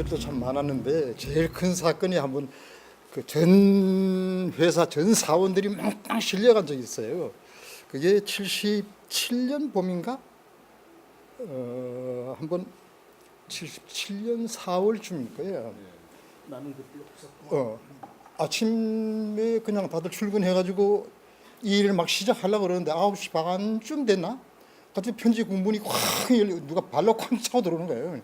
사건들도 참 많았는데 제일 큰 사건이 한번 그 전 회사 전 사원들이 몽땅 실려간 적이 있어요. 그게 77년 봄인가? 한번 77년 4월쯤일 거예요. 나는 그때 없었고. 아침에 그냥 다들 출근해가지고 이 일을 막 시작하려고 그러는데 9시 반쯤 됐나? 갑자기 편지 공문이 확 열려 누가 발로 쾅 차고 들어오는 거예요.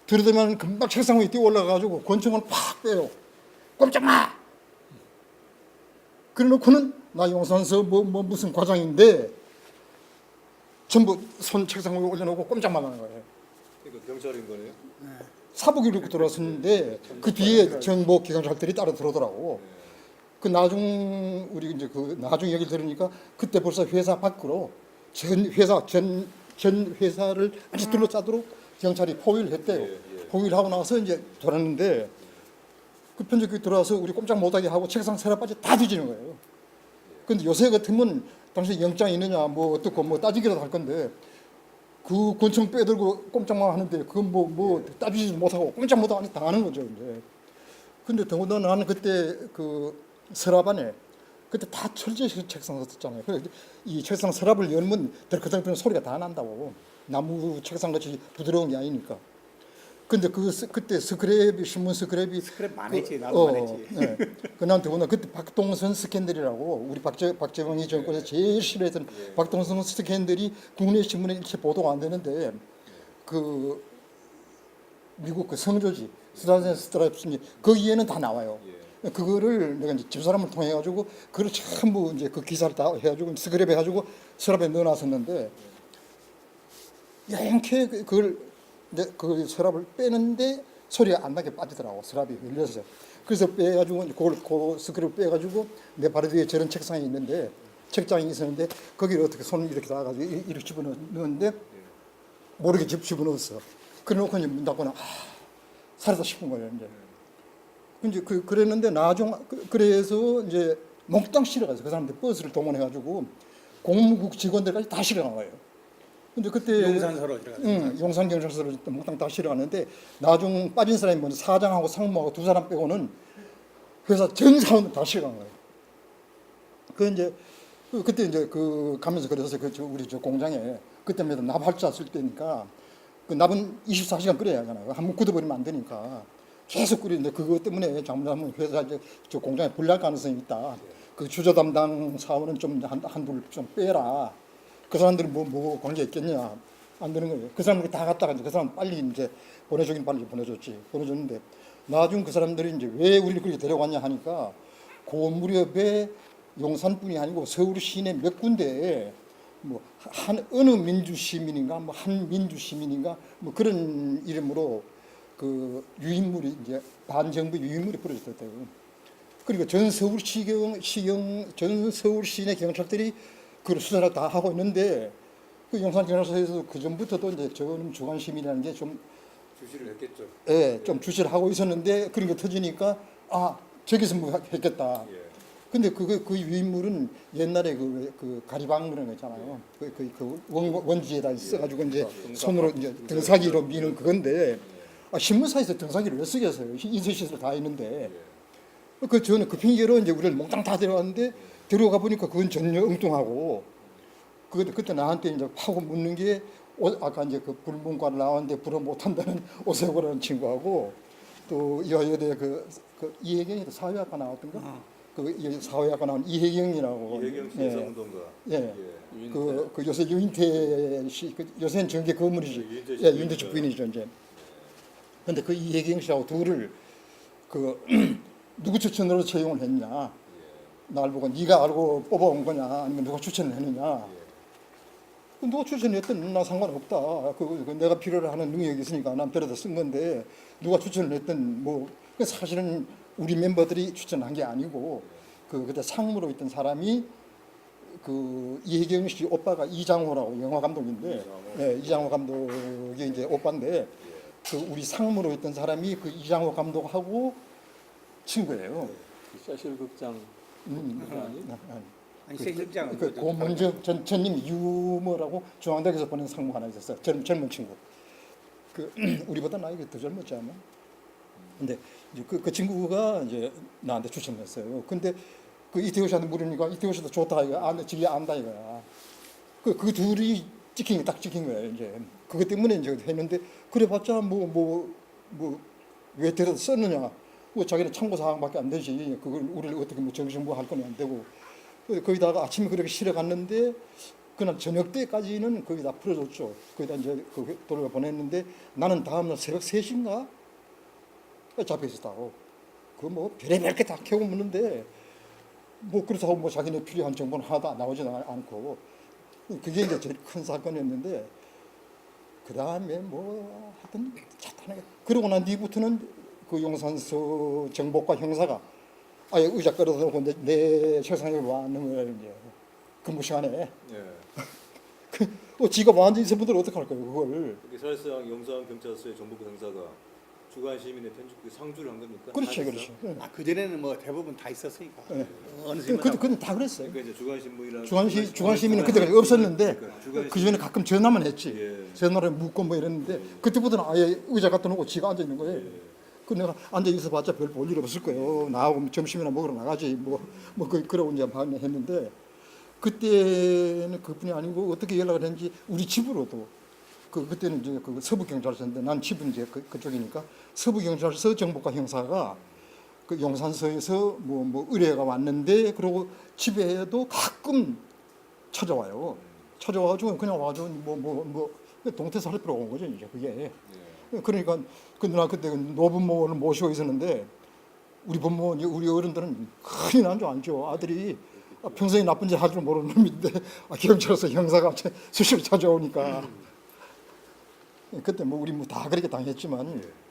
들어오면 금방 책상 위에 뛰어 올라가가지고 권총을 팍 빼요. 꼼짝 마! 그래 놓고는 나 용산서 무슨 과장인데 전부 손 책상 위에 올려놓고 꼼짝 말라는 거예요. 그러니까 경찰인 거네요. 사복을 입고 들어왔었는데 그 뒤에 정보 기관찰들이 따라 들어오더라고. 그 나중 우리 이제 그 나중 얘기를 들으니까 그때 벌써 회사 밖으로 전 회사를 아주 둘러싸도록 경찰이 포위를 했대요. 포위를 하고 나서 이제 돌았는데 그 편집이 들어와서 우리 꼼짝 못하게 하고 책상 서랍까지 다 뒤지는 거예요. 근데 요새 같으면 당신 영장 있느냐 뭐 어떻고 뭐 따지기라도 할 건데 그 권총 빼들고 꼼짝만 하는데 그건 뭐 따지지도 못하고 꼼짝 못하고 당하는 거죠 이제. 근데 더군다나 나는 그때 그 서랍 안에 그때 다 철제 책상 썼잖아요. 그래서 이 책상 서랍을 열면 덜커덕거리는 소리가 다 난다고. 나무 책상 같이 부드러운 게 아니니까. 근데 그때 스크랩이 신문 스크랩이 스크랩 많았지. 나도 많았지. 네. 그난 더구나 그때 박동선 스캔들이라고 우리 박재광이 정권에서 제일 싫어했던 박동선 스캔들이 국내 신문에 일체 보도가 안 되는데 그 미국 그 성조지 스타즈 스트라이프스 거기에는 다 나와요. 그거를 내가 이제 집사람을 통해 가지고 그걸 전부 이제 그 기사를 다 해가지고 스크랩 해가지고 서랍에 넣어놨었는데 영케 그걸 이제 그 서랍을 빼는데 소리가 안 나게 빠지더라고. 서랍이 열려서. 그래서 빼가지고 그걸 그 스크랩을 빼가지고 내 바로 뒤에 저런 책상이 있는데 책장이 있었는데 거기를 어떻게 손을 이렇게 놔가지고 이렇게 집어넣었는데 모르게 집어넣었어. 그래놓고 이제 문 닫고는 살았다 싶은 거예요 이제. 이제 그랬는데 나중 그래서 이제 몽땅 실어가서 그 사람들 버스를 동원해가지고 공무국 직원들까지 다 실어간 거예요. 근데 그때 용산서로 들어갔어요. 용산 경찰서로 몽땅 다 실어갔는데 나중 빠진 사람이 먼저 사장하고 상무하고 두 사람 빼고는 회사 전 사원들 다 실어간 거예요. 그 이제 그때 이제 그 가면서 그래서 우리 저 공장에 그때마다 납할자 쓸 때니까 그 납은 24시간 끓여야 하잖아요. 한번 굳어버리면 안 되니까. 계속 끓이는데 그것 때문에 잘못하면 회사 이제 저 공장에 불날 가능성이 있다. 그 주저 담당 사원은 좀 한둘 좀 빼라. 그 사람들은 뭐 관계 있겠냐 안 되는 거예요. 그 사람들이 다 갔다가 이제 그 사람 빨리 이제 보내주긴 빨리 보내줬는데 나중 그 사람들이 이제 왜 우리를 그렇게 데려갔냐 하니까 그 무렵에 용산뿐이 아니고 서울 시내 몇 군데에 뭐 어느 민주 시민인가 뭐 한 민주 시민인가 뭐 그런 이름으로 그 유인물이 이제 반정부 유인물이 뿌려졌대요. 그리고 전 서울 시내 경찰들이 그 수사를 다 하고 있는데 그 용산경찰서에서 그 전부터도 이제 저는 주간 시민이라는 게 좀 주시를 했겠죠. 예, 좀 주시를 하고 있었는데 그런 게 터지니까 저기서 뭐 했겠다. 근데 그 유인물은 옛날에 그 가리방 그런 거 있잖아요. 그 원지에다 써가지고 이제 손으로 이제 등사기로 미는 그건데 신문사에서 등사기를 왜 쓰겠어요? 인쇄시설 다 있는데 저는 그 핑계로 이제 우리를 몽땅 다 데려왔는데 데려가 보니까 그건 전혀 엉뚱하고 그때 나한테 이제 파고 묻는 게 아까 이제 그 불문과를 나왔는데 불어 못한다는 오세고라는 친구하고 또 여여대 이혜경이 사회학과 나왔던가 그 사회학과 나온 이혜경이라고 이혜경 씨 여성운동가. 그 요새 유인태 씨 요새는 정계 거물이지. 유인태 씨 부인이죠 이제. 근데 그 이혜경 씨하고 둘을 누구 추천으로 채용을 했냐? 날 보고 네가 알고 뽑아온 거냐? 아니면 누가 추천을 했느냐? 누가 추천했든 나 상관없다. 내가 필요로 하는 능력이 있으니까 난 데려다 쓴 건데 누가 추천을 했든 뭐 사실은 우리 멤버들이 추천한 게 아니고 그때 상무로 있던 사람이 그 이혜경 씨 오빠가 이장호라고 영화 감독인데 이장호 감독이 이제 오빠인데 그 우리 상무로 있던 사람이 그 이장호 감독하고 친구예요. 사실 극장 아니 세실장 그 고문정 전님 유머라고 중앙대학에서 보낸 상무 하나 있었어요. 젊은 친구. 그 우리보다 나이가 더 젊었지 않나? 근데 이제 그 친구가 이제 나한테 추천했어요. 근데 그 이태호 씨한테 물으니까 이태호 씨도 좋다 이거 안 지리 안다 이거야. 그 둘이 딱 찍힌 거예요. 이제 그것 때문에 이제 했는데 그래봤자 뭐 왜 데려다 썼느냐. 뭐 자기는 참고 사항밖에 안 되지. 그걸 우리를 어떻게 뭐 정신부 할 건 안 되고. 거기다가 아침에 그렇게 실어 갔는데 그날 저녁 때까지는 거의 다 풀어줬죠. 거기다 이제 그 돌려 보냈는데 나는 다음날 새벽 3시인가 잡혀 있었다고. 그 뭐 별의별 게 다 캐고 묻는데 뭐 그렇다고 뭐 자기네 필요한 정보는 하나도 나오지 않고 그게 이제 제일 큰 사건이었는데 그 다음에 뭐 하여튼 자탄하게 그러고 난 뒤부터는 그 용산서 정보과 형사가 아예 의자 끌어들고 내 세상에 왔는 거예요. 이제 근무 시간에 지가 완전히 있은 분들 어떡할 거예요 그걸. 이게 사실상 용산 경찰서의 정보부 형사가 주간 시민의 편집국에 상주를 한 겁니까? 그렇지, 사실상? 그렇지. 아, 그전에는 뭐 대부분 다 있었으니까. 네. 어느 그건 다 그랬어요. 그러니까 이제 주간 신문이랑 주간 시민은 그때까지 없었는데 그러니까 그 전에 가끔 전화만 했지. 예. 전화를 묻고 뭐 이랬는데 그때부터는 아예 의자 갖다 놓고 지가 앉아 있는 거예요. 그 내가 앉아 있어봤자 별 볼 일 없을 거예요. 나하고 점심이나 먹으러 나가지 그러고 이제 했는데 그때는 그뿐이 아니고 어떻게 연락을 했는지 우리 집으로도 그때는 이제 그 서부 경찰서인데 난 집은 이제 그쪽이니까 서부 경찰서 정보과 형사가 그 용산서에서 뭐 의뢰가 왔는데 그리고 집에도 가끔 찾아와요. 찾아와가지고 그냥 와가지고 뭐 동태 살피러 온 거죠 이제 그게. 그러니까 그 누나 그때 노부모를 모시고 있었는데 우리 부모 우리 어른들은 큰일 난 줄 알죠. 아들이 평소에 나쁜 짓 할 줄 모르는 놈인데 경찰서 형사가 수시로 찾아오니까 그때 뭐 우리 뭐 다 그렇게 당했지만.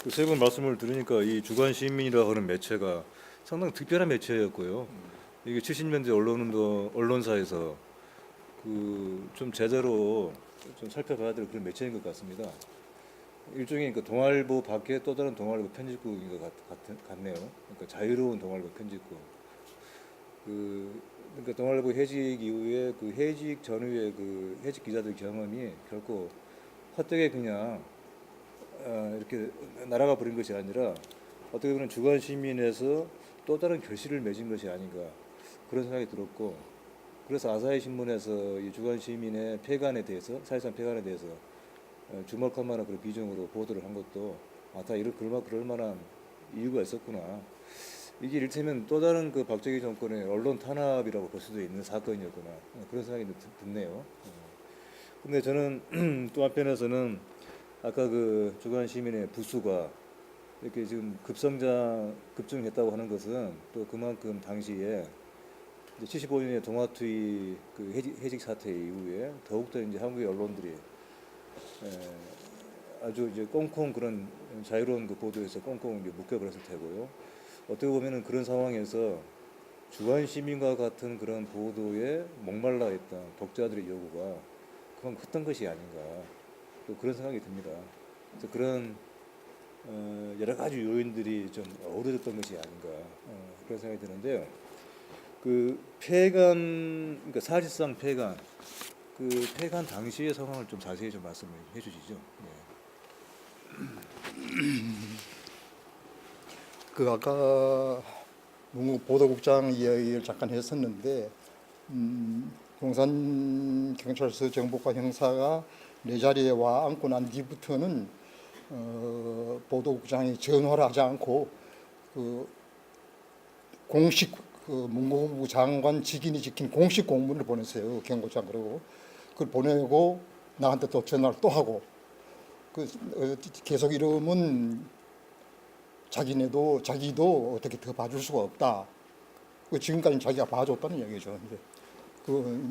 그 세 분 말씀을 들으니까 이 주간 시민이라고 하는 매체가 상당히 특별한 매체였고요. 이게 70년대 언론사에서 그 좀 제대로 좀 살펴봐야 될 그런 매체인 것 같습니다. 일종의 그 동아일보 밖에 또 다른 동아일보 편집국인 것 같네요. 그러니까 자유로운 동아일보 편집국. 그러니까 동아일보 해직 이후에 그 해직 전후의 그 해직 기자들 경험이 결코 헛되게 그냥 이렇게 날아가 버린 것이 아니라 어떻게 보면 주간 시민에서 또 다른 결실을 맺은 것이 아닌가 그런 생각이 들었고, 그래서 아사히 신문에서 이 주간 시민의 폐간에 대해서 사실상 폐간에 대해서 주목할 만한 그런 비중으로 보도를 한 것도 다 그럴 만한 이유가 있었구나. 이게 이를테면 또 다른 그 박정희 정권의 언론 탄압이라고 볼 수도 있는 사건이었구나 그런 생각이 드네요. 근데 저는 또 한편에서는 아까 그 주간 시민의 부수가 이렇게 지금 급증했다고 하는 것은 또 그만큼 당시에 75년의 동아투이 그 해직 사태 이후에 더욱더 이제 한국의 언론들이 아주 이제 꽁꽁 그런 자유로운 그 보도에서 꽁꽁 이제 묶여버렸을 테고요. 어떻게 보면은 그런 상황에서 주간 시민과 같은 그런 보도에 목말라 있던 독자들의 요구가 그만 컸던 것이 아닌가 또 그런 생각이 듭니다. 그래서 그런 여러 가지 요인들이 좀 어우러졌던 것이 아닌가 그런 생각이 드는데요. 그 폐간, 그러니까 사실상 폐간, 그 폐간 당시의 상황을 좀 자세히 좀 말씀해 주시죠. 그 아까 보도국장 이야기를 잠깐 했었는데 용산 경찰서 정보과 형사가 내 자리에 와 앉고 난 뒤부터는 보도국장이 전화를 하지 않고 그 공식 그 문무부 장관 직인이 지킨 공식 공문을 보냈어요. 경고장 그러고 그걸 보내고 나한테 또 전화를 또 하고 계속 이러면 자기도 어떻게 더 봐줄 수가 없다. 지금까지 자기가 봐줬다는 얘기죠.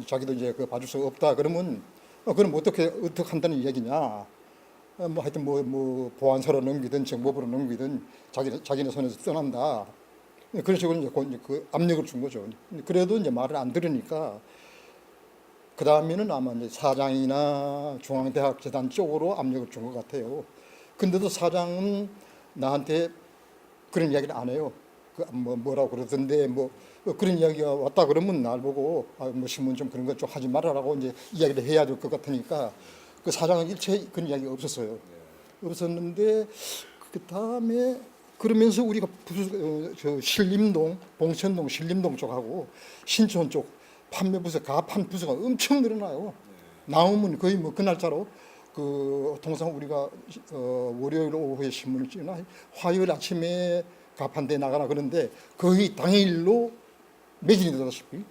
자기도 이제 봐줄 수가 없다. 그러면 그럼 어떻게 한다는 얘기냐? 하여튼 뭐 보안사로 넘기든 정보부로 넘기든 자기네 손에서 떠난다. 그런 식으로 이제 그 압력을 준 거죠. 그래도 이제 말을 안 들으니까 그 다음에는 아마 이제 사장이나 중앙대학 재단 쪽으로 압력을 준 것 같아요. 근데도 사장은 나한테 그런 이야기를 안 해요. 뭐라고 그러던데 그런 이야기가 왔다 그러면 날 보고 뭐 신문 좀 그런 것 좀 하지 말아라고 이제 이야기를 해야 될 것 같으니까 그 사장은 일체 그런 이야기가 없었어요. 없었는데 그 다음에 그러면서 우리가 저 신림동, 봉천동, 신림동 쪽하고 신촌 쪽 판매 부서, 가판 부서가 엄청 늘어나요. 나오면 거의 뭐 그날짜로 그 통상 우리가 월요일 오후에 신문을 찍나 화요일 아침에 가판대 나가나 그런데 거의 당일로 매진이 되다시피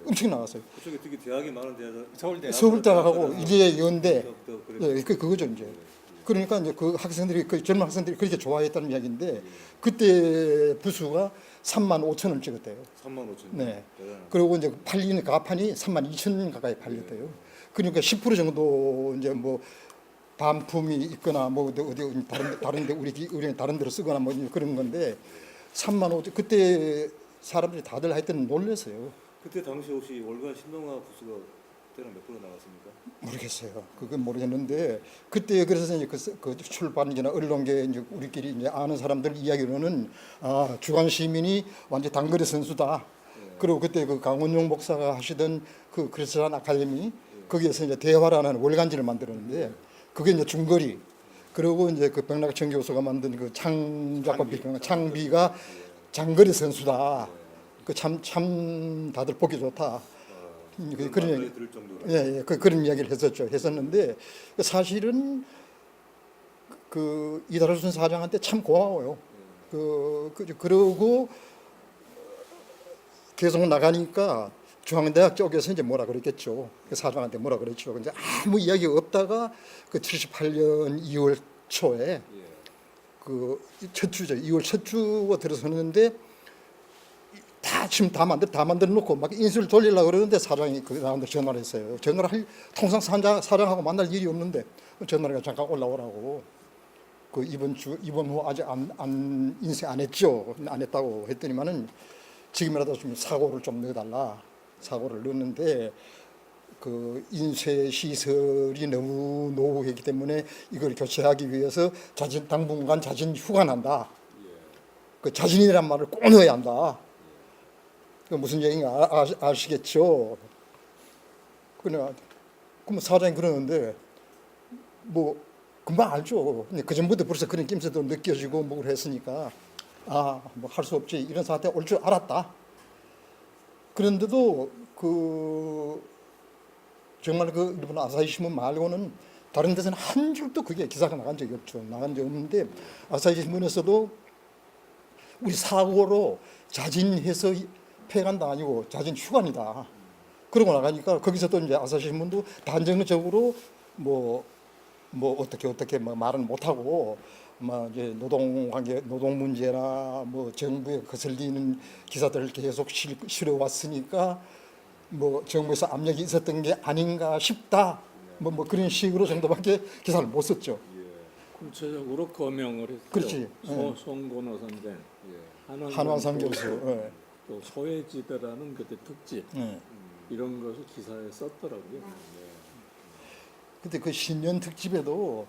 엄청 나갔어요. 그쪽에 특히 대학이 많은 데다 서울대하고 이제 연대 그래. 예, 그거죠 이제. 그러니까 이제 그 학생들이 그 젊은 학생들이 그렇게 좋아했다는 이야기인데 그때 부수가 35,000을 찍었대요. 35,000. 네. 대단하네. 그리고 이제 팔리는 가판이 32,000 가까이 팔렸대요. 그러니까 10% 정도 이제 뭐 반품이 있거나 뭐 어디 다른데 우리 다른 데로 쓰거나 뭐 그런 건데 35,000 그때 사람들이 다들 하여튼 놀랐어요. 그때 당시 혹시 월간 신동아 부수가 그때는 몇 프로 나갔습니까? 모르겠어요. 그건 모르겠는데 그때 그래서 이제 그 출판이나 언론계 이제 우리끼리 이제 아는 사람들 이야기로는 주간 시민이 완전 단거리 선수다. 그리고 그때 그 강원용 목사가 하시던 그 크리스천 아카데미 거기에서 이제 대화라는 월간지를 만들었는데 그게 이제 중거리. 그리고 이제 그 백낙천 교수가 만든 그 창비가 장거리 선수다. 그 참 다들 보기 좋다. 그런 얘기, 들을 정도로. 예, 그런 이야기를 했었는데 사실은 그 이달순 사장한테 참 고마워요. 그러고 계속 나가니까 중앙대학 쪽에서 이제 뭐라 그랬겠죠. 그 사장한테 뭐라 그랬죠. 근데 아무 이야기가 없다가 그 78년 2월 초에 그 첫 주죠. 2월 첫 주가 들어섰는데 지금 다 만들어 놓고 막 인수를 돌리려고 그러는데 사장이 그 나한테 전화를 했어요. 통상 사장하고 만날 일이 없는데 전화를 잠깐 올라오라고. 그 이번 후 아직 안 인쇄 안 했죠. 안 했다고 했더니만은 지금이라도 좀 사고를 좀 넣어달라. 사고를 넣었는데 그 인쇄 시설이 너무 노후했기 때문에 이걸 교체하기 위해서 당분간 자진 휴관한다. 그 자진이란 말을 꼭 넣어야 한다. 그 무슨 얘기인가 아시겠죠? 그러면 사장이 그러는데 뭐 금방 알죠. 그 전부터 벌써 그런 낌새도 느껴지고 뭐 했으니까 뭐 할 수 없지 이런 사태 올 줄 알았다. 그런데도 정말 그 일본 아사히 신문 말고는 다른 데서는 한 줄도 그게 기사가 나간 적이 없죠. 나간 적이 없는데 아사히 신문에서도 우리 사고로 자진해서 폐간도 아니고 자진 휴관이다. 그러고 나가니까 거기서 또 이제 아사히 신문도 단정적으로 뭐 어떻게 뭐 말은 못 하고 뭐 이제 노동 문제나 뭐 정부에 거슬리는 기사들을 계속 실어 왔으니까 뭐 정부에서 압력이 있었던 게 아닌가 싶다. 뭐 그런 식으로 정도밖에 기사를 못 썼죠. 구체적으로 거명을 했죠. 그렇지. 송건호 선생, 한완상 교수. 예. 또 소외지대라는 그때 특집 이런 것을 기사에 썼더라고요. 그때 그 신년 특집에도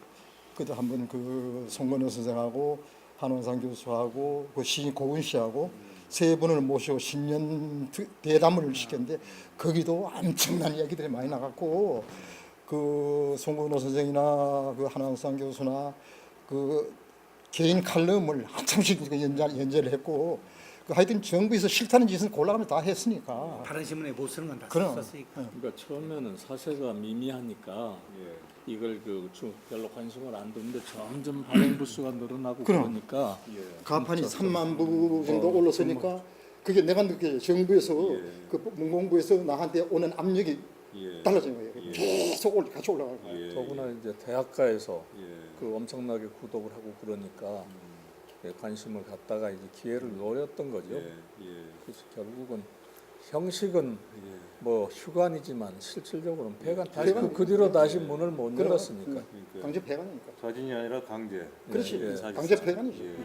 그때 한번 그 송건호 선생하고 한원상 교수하고 그 시인 고은 씨하고 세 분을 모시고 신년 대담을 시켰는데 거기도 엄청난 이야기들이 많이 나갔고 그 송건호 선생이나 그 한원상 교수나 그 개인 칼럼을 한참씩 연재를 했고 하여튼 정부에서 싫다는 짓은 골라가면 다 했으니까. 다른 신문에 못 쓰는 건 다 그럼. 썼으니까. 그러니까 처음에는 사세가 미미하니까 이걸 별로 관심을 안 두는데 점점 발행 부수가 늘어나고 그러니까 가판이 3만 부 정도 올랐으니까 그게 내가 느껴요. 정부에서 그 문공부에서 나한테 오는 압력이 달라진 거예요. 계속 같이 올라가고. 더구나 이제 대학가에서 그 엄청나게 구독을 하고 그러니까 관심을 갖다가 이제 기회를 노렸던 거죠. 그래서 결국은 형식은 뭐 휴관이지만 실질적으로는 폐관. 다시 그 뒤로 다시 문을 못 열었으니까. 강제 폐간이니까. 자진이 아니라 강제. 그렇지. 강제 폐간이지.